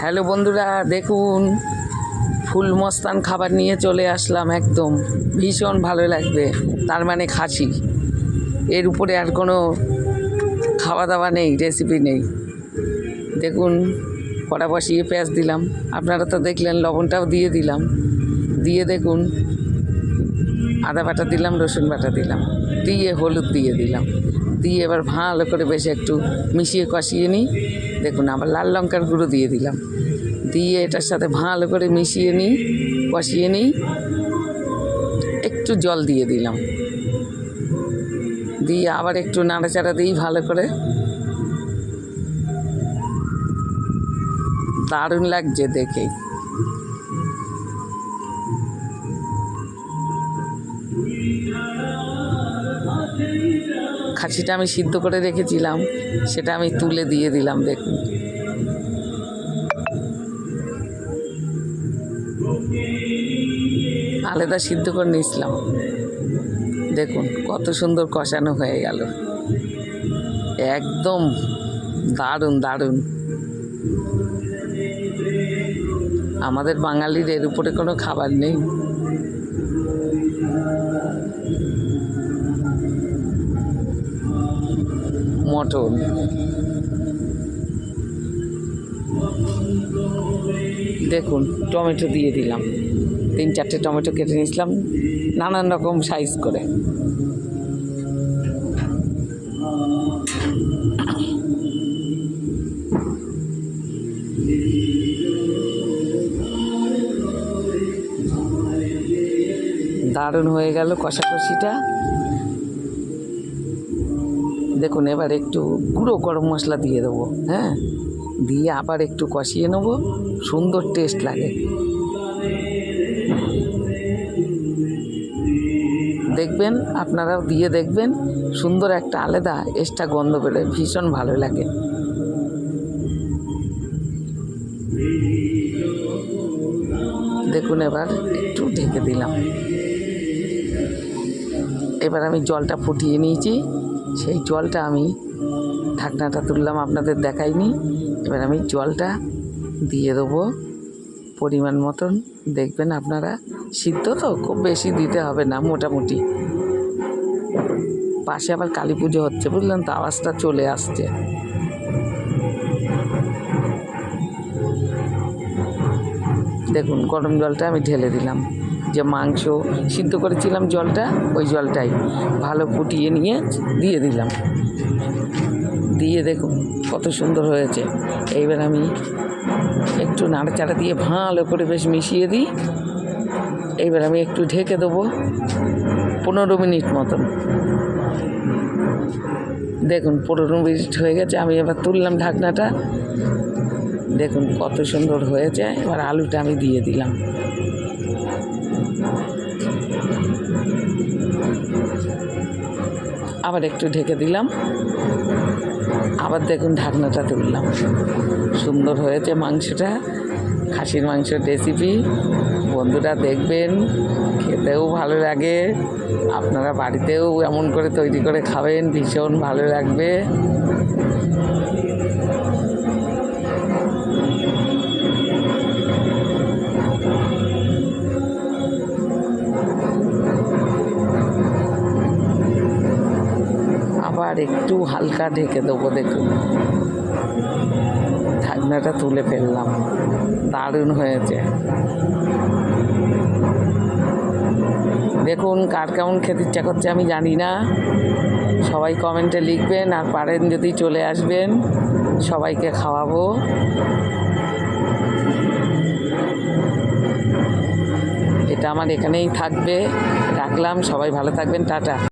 Hello বন্ধুরা, দেখুন ফুল মস্তান খাবার নিয়ে চলে আসলাম। একদম ভীষণ ভালো লাগবে। তার মানে খাসি, এর উপরে আর কোনো খাওয়া দাওয়া নেই, রেসিপি নেই। দেখুন কড়া বসিয়ে পেঁয়াজ দিলাম, আপনারা তো দেখলেন, লবণটাও দিয়ে দিলাম। দিয়ে দেখুন আদা বাটা দিলাম, রসুন বাটা দিলাম, দিয়ে হলুদ দিয়ে দিলাম, দিয়ে এবার ভালো করে বেশ একটু মিশিয়ে কষিয়ে নিই। দেখুন আবার লাল লঙ্কার গুঁড়ো দিয়ে দিলাম, দিয়ে এটার সাথে ভালো করে মিশিয়ে নিই, কষিয়ে নিই। একটু জল দিয়ে দিলাম, দিয়ে আবার একটু নাড়াচাড়া দিই ভালো করে। দারুণ লাগছে দেখে। খাসিটা আমি সিদ্ধ করে রেখেছিলাম, সেটা আমি তুলে দিয়ে দিলাম। দেখুন আলাদা সিদ্ধ করে নিয়েছিলাম। দেখুন কত সুন্দর কষানো হয়ে গেল, একদম দারুণ দারুণ। আমাদের বাঙালির এর উপরে কোনো খাবার নেই। মটন, দেখুন টমেটো দিয়ে দিলাম, 3-4টে টমেটো কেটে নিয়েছিলাম নানান রকম সাইজ করে। দারুণ হয়ে গেল কষাকষিটা। দেখুন এবার একটু গুঁড়ো গরম মশলা দিয়ে দেবো, হ্যাঁ, দিয়ে আবার একটু কষিয়ে নেব, সুন্দর টেস্ট লাগে। দেখবেন, আপনারাও দিয়ে দেখবেন, সুন্দর একটা আলাদা এক্সট্রা গন্ধ বেরোয়, ভীষণ ভালো লাগে। দেখুন এবার একটু ঢেকে দিলাম। এবার আমি জলটা ফুটিয়ে নিয়েছি, সেই জলটা আমি ঢাকনাটা তুললাম, আপনাদের দেখাইনি। এবার আমি জলটা দিয়ে দেবো পরিমাণ মতন। দেখবেন আপনারা, সিদ্ধ তো খুব বেশি দিতে হবে না, মোটামুটি। পাশে আবার কালী পুজো হচ্ছে, বুঝলেন তো, আওয়াজটা চলে আসছে। দেখুন গরম জলটা আমি ঢেলে দিলাম, যে মাংস সিদ্ধ করেছিলাম জলটা, ওই জলটাই ভালো ফুটিয়ে নিয়ে দিয়ে দিলাম। দিয়ে দেখুন কত সুন্দর হয়েছে। এইবার আমি একটু নাড়াচাড়া দিয়ে ভালো করে বেশ মিশিয়ে দিই। এইবার আমি একটু ঢেকে দেবো 15 মিনিট মতন। দেখুন 15 মিনিট হয়ে গেছে, আমি এবার তুললাম ঢাকনাটা। দেখুন কত সুন্দর হয়েছে। এবার আলুটা আমি দিয়ে দিলাম। আবার একটু ঢেকে দিলাম, আবার দেখুন ঢাকনাটা তুললাম। সুন্দর হয়েছে মাংসটা, খাসির মাংসের রেসিপি। বন্ধুরা দেখবেন, খেতেও ভালো লাগে। আপনারা বাড়িতেও এমন করে তৈরি করে খাবেন, ভীষণ ভালো লাগবে। আবার একটু হালকা ঢেকে দেবো। দেখুন ঢাকনাটা তুলে ফেললাম, দারুণ হয়েছে। দেখুন কার কেমন খেতে ইচ্ছা করছে আমি জানি না, সবাই কমেন্টে লিখবেন, আর পারেন যদি চলে আসবেন, সবাইকে খাওয়াবো। এটা আমার এখানেই থাকবে, রাখলাম। সবাই ভালো থাকবেন, টাটা।